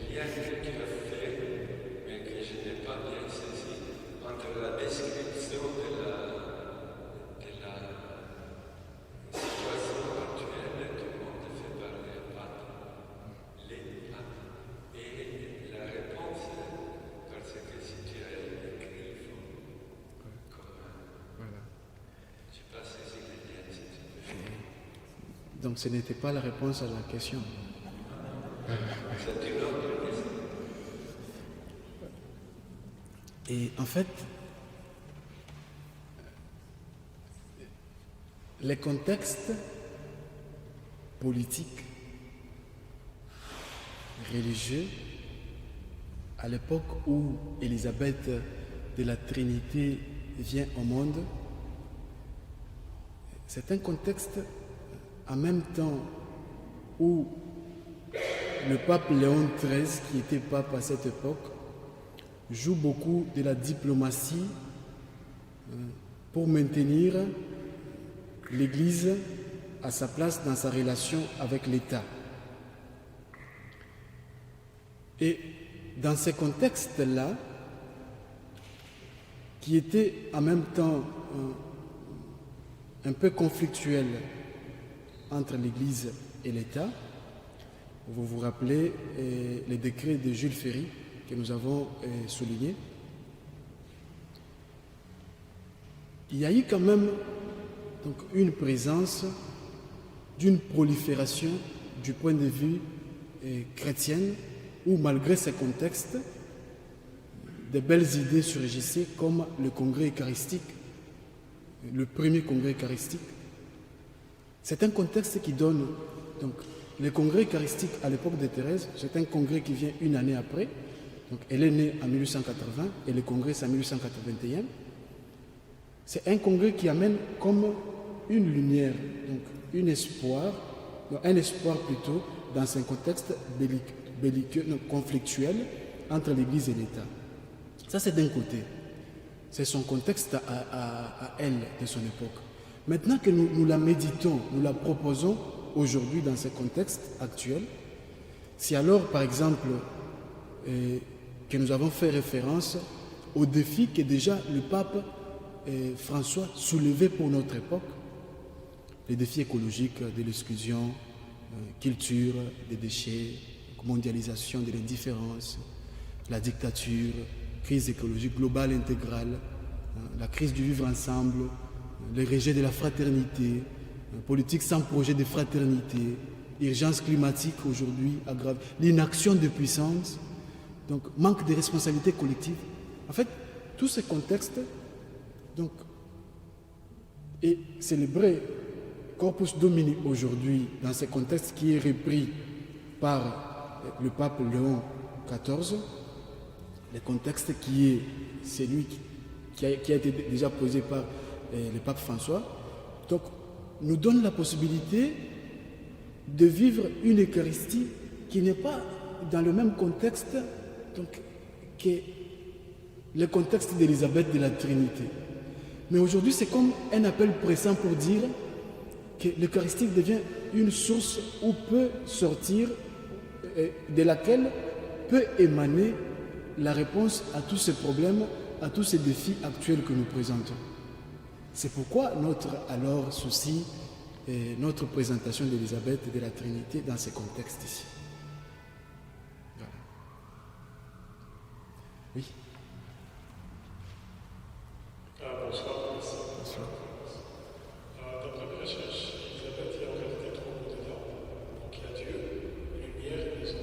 Il y a quelque chose à faire, mais que je n'ai pas bien saisi, entre la description de la situation actuelle, tout le monde fait parler pape, les papes, et la réponse, parce que si tu as écrit, il faut Voilà. je n'ai pas saisi le lien, si tu veux. Donc ce n'était pas la réponse à la question. C'est une autre question. Et en fait, les contextes politiques, religieux, à l'époque où Élisabeth de la Trinité vient au monde, c'est un contexte en même temps où le pape Léon XIII, qui était pape à cette époque, joue beaucoup de la diplomatie pour maintenir l'Église à sa place dans sa relation avec l'État. Et dans ces contextes-là, qui étaient en même temps un peu conflictuels entre l'Église et l'État, vous vous rappelez les décrets de Jules Ferry que nous avons soulignés. Il y a eu quand même donc, une présence d'une prolifération du point de vue chrétien où malgré ces contextes, de belles idées surgissaient comme le congrès eucharistique, le premier congrès eucharistique. C'est un contexte qui donne, donc le congrès eucharistique à l'époque de Thérèse, c'est un congrès qui vient une année après, donc elle est née en 1880 et le congrès c'est en 1881. C'est un congrès qui amène comme une lumière, donc un espoir plutôt dans un contexte belliqueux, conflictuel entre l'Église et l'État. Ça c'est d'un côté, c'est son contexte à elle de son époque. Maintenant que nous la méditons, nous la proposons aujourd'hui dans ce contexte actuel, si alors par exemple que nous avons fait référence aux défis que déjà le pape François soulevait pour notre époque, les défis écologiques de l'exclusion, culture, des déchets, mondialisation de l'indifférence, la dictature, crise écologique globale intégrale, la crise du vivre ensemble, le rejet de la fraternité, politique sans projet de fraternité, urgence climatique aujourd'hui aggrave, l'inaction de puissance, donc manque de responsabilité collective. En fait, tous ces contextes, donc, et célébrer Corpus Domini aujourd'hui dans ce contexte qui est repris par le pape Léon XIV, le contexte qui est celui qui a été déjà posé par le pape François, donc nous donne la possibilité de vivre une Eucharistie qui n'est pas dans le même contexte donc, que le contexte d'Élisabeth de la Trinité. Mais aujourd'hui, c'est comme un appel pressant pour dire que l'Eucharistie devient une source où peut sortir, de laquelle peut émaner la réponse à tous ces problèmes, à tous ces défis actuels que nous présentons. C'est pourquoi notre alors souci et notre présentation d'Élisabeth et de la Trinité dans ces contextes ici. Voilà. Oui. Bonsoir. Bonsoir. D'après mes recherches, Elisabeth est en réalité trois mots dedans. Donc il y a Dieu, lumière et maison.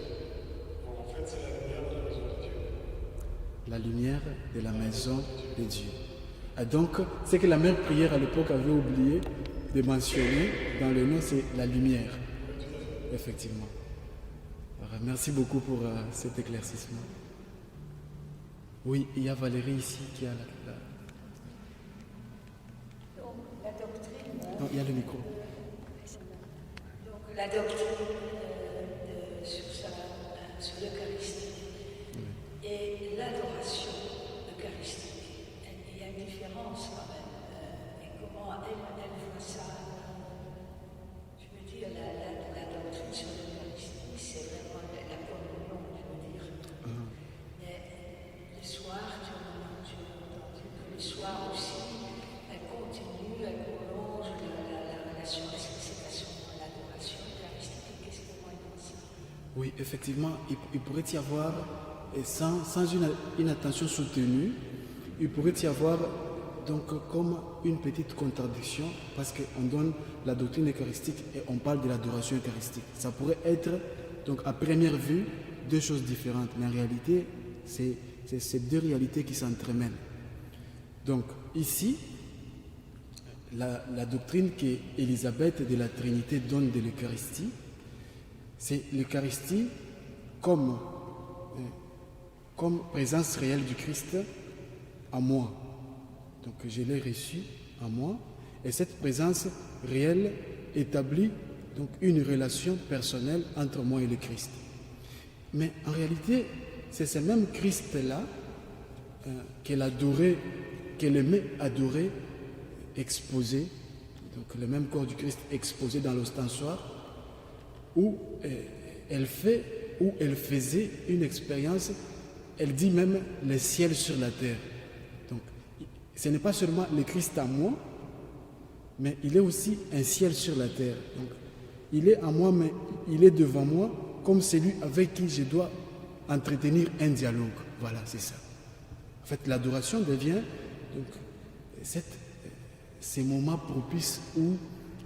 Donc en fait, c'est la lumière de la maison de Dieu. La lumière de la maison de Dieu. Et donc, ce que la mère prière à l'époque avait oublié de mentionner dans le nom, c'est la lumière. Effectivement. Alors, merci beaucoup pour cet éclaircissement. Oui, il y a Valérie ici qui a la... Donc, la doctrine. Non, il y a le micro. Donc, la doctrine sur sur l'Eucharistie et l'adoration eucharistique. Il y a une différence quand même. Et comment elle voit ça. Je veux dire, la doctrine sur l'Eucharistie, c'est vraiment la communion, je veux dire. Mais le soir, tu as entendu que le soir aussi, elle continue, elle prolonge la relation. Est-ce que c'est à ce moment l'adoration eucharistique? Qu'est-ce que moi je pense? Oui, effectivement, il pourrait y avoir, et sans une attention soutenue, il pourrait y avoir donc comme une petite contradiction, parce qu'on donne la doctrine eucharistique et on parle de l'adoration eucharistique. Ça pourrait être, donc à première vue, deux choses différentes, mais en réalité, c'est ces deux réalités qui s'entremêlent. Donc ici, la doctrine qu'Élisabeth de la Trinité donne de l'Eucharistie, c'est l'Eucharistie comme présence réelle du Christ en moi. Donc je l'ai reçu en moi, et cette présence réelle établit donc une relation personnelle entre moi et le Christ. Mais en réalité, c'est ce même Christ-là qu'elle adorait, qu'elle aimait adorer, exposé, donc le même corps du Christ exposé dans l'ostensoir, où elle faisait une expérience, elle dit même le ciel sur la terre. Donc, ce n'est pas seulement le Christ à moi, mais il est aussi un ciel sur la terre. Donc, il est à moi, mais il est devant moi, comme celui avec qui je dois entretenir un dialogue. Voilà, c'est ça. En fait, l'adoration devient donc ces moments propices où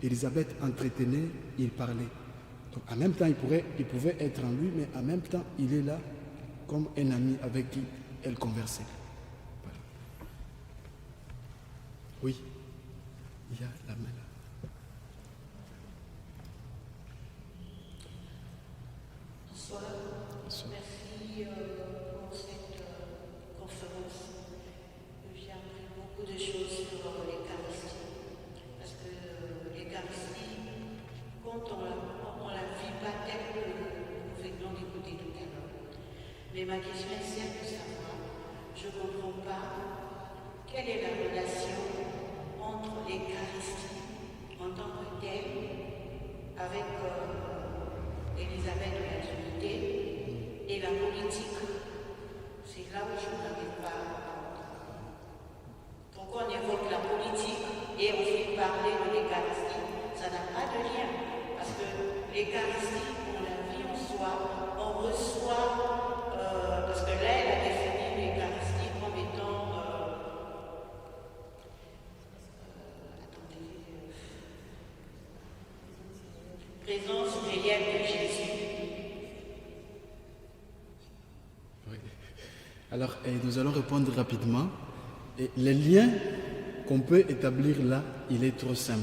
Élisabeth entretenait, il parlait. Donc, en même temps, il pouvait être en lui, mais en même temps, il est là comme un ami avec qui elle conversait. Voilà. Oui, il y a la main là. Bonsoir. Merci pour cette conférence. J'ai appris beaucoup de choses sur l'Eucharistie. Parce que l'Eucharistie, quand on la vit pas telle que nous venons d'écouter tout à l'heure. Mais ma question est celle de savoir, je ne comprends pas quelle est la relation entre l'Eucharistie en tant que telle avec Élisabeth de la Trinité et la politique. C'est là où je n'arrive pas à comprendre. Pourquoi on évoque la politique et on fait parler de l'Eucharistie? Ça n'a pas de lien. Parce que l'Eucharistie, on la vit en soi, on reçoit, parce que là, elle a défini l'Eucharistie comme étant, présence réelle de Jésus. Oui. Alors, nous allons répondre rapidement. Et le lien qu'on peut établir là, il est trop simple.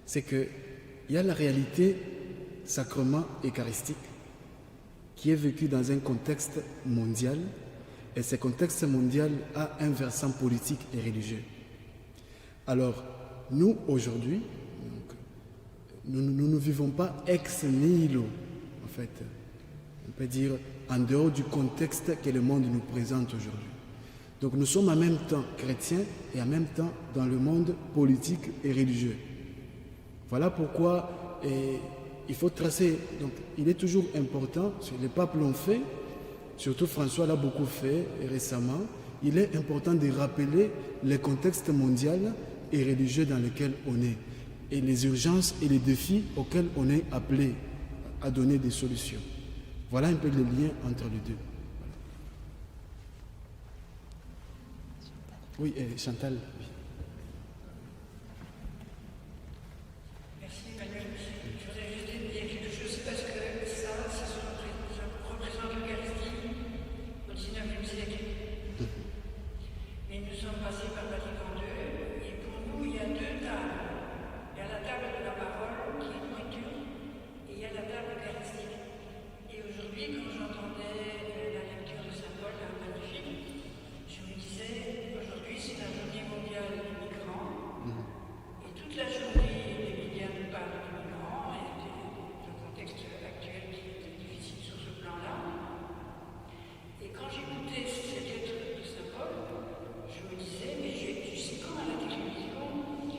C'est qu'il y a la réalité sacrement eucharistique qui est vécu dans un contexte mondial, et ce contexte mondial a un versant politique et religieux. Alors, nous, aujourd'hui, nous ne vivons pas ex nihilo, en fait, on peut dire en dehors du contexte que le monde nous présente aujourd'hui. Donc nous sommes en même temps chrétiens et en même temps dans le monde politique et religieux. Voilà pourquoi il faut tracer. Donc il est toujours important, les papes l'ont fait, surtout François l'a beaucoup fait récemment, il est important de rappeler le contexte mondial et religieux dans lequel on est, et les urgences et les défis auxquels on est appelé à donner des solutions. Voilà un peu le lien entre les deux. Oui, Chantal. Oui. Merci Emmanuel. Je voudrais juste dire quelque chose parce que ça représente l'Eucharistie au XIXe siècle. Et nous sommes passés par Vatican II et pour nous il y a deux tables. Il y a la table de la parole qui est nourriture et il y a la table eucharistique. Et aujourd'hui quand j'entendais la lecture de Saint Paul, magnifique, je me disais aujourd'hui c'est la journée mondiale quand j'écoutais cette lettre de Saint Paul, je me disais, mais je sais quand à la télévision,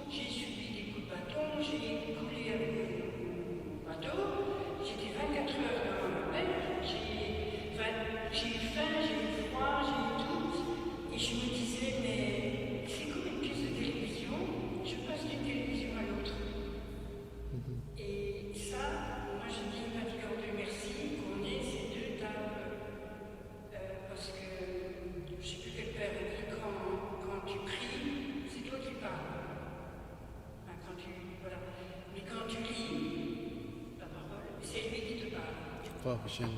j'ai subi des coups de bâton, j'ai coulé avec mon bateau, j'étais 24 heures dans la mer, j'ai eu faim, j'ai eu froid, j'ai eu tout. Et je me disais, mais c'est comme une pièce de télévision, je passe d'une télévision à l'autre. Et ça, moi je dis à Dieu merci qu'on ait ces deux tables. Parce que je ne sais plus quel père a dit, quand tu pries, c'est toi qui parles. Enfin, voilà. Mais quand tu lis la parole, c'est lui qui te parle. Je crois, Michel.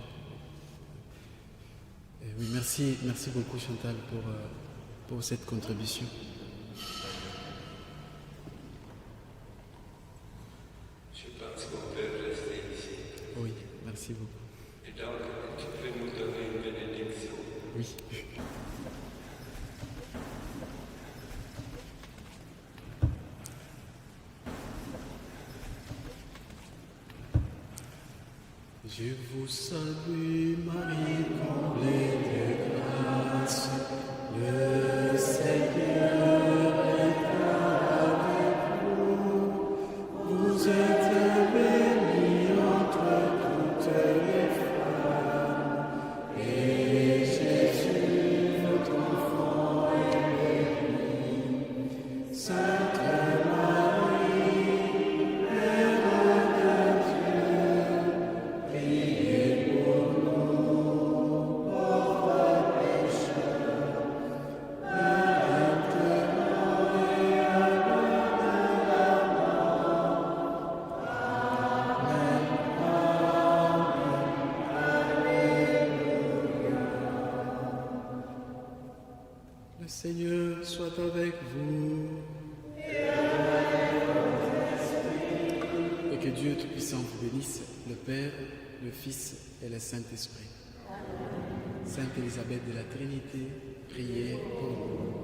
Oui, merci beaucoup Chantal pour cette contribution. Je pense qu'on peut rester ici. Oui, merci beaucoup. Et donc, tu peux nous donner une bénédiction. Oui. Je vous salue Marie, comblée de grâce, le Seigneur est avec vous. Vous êtes bénie entre toutes les femmes, et Jésus, votre enfant, est béni. Sainte Le Seigneur soit avec vous. Et que Dieu Tout-Puissant vous bénisse, le Père, le Fils et le Saint-Esprit. Sainte Élisabeth de la Trinité, priez pour nous.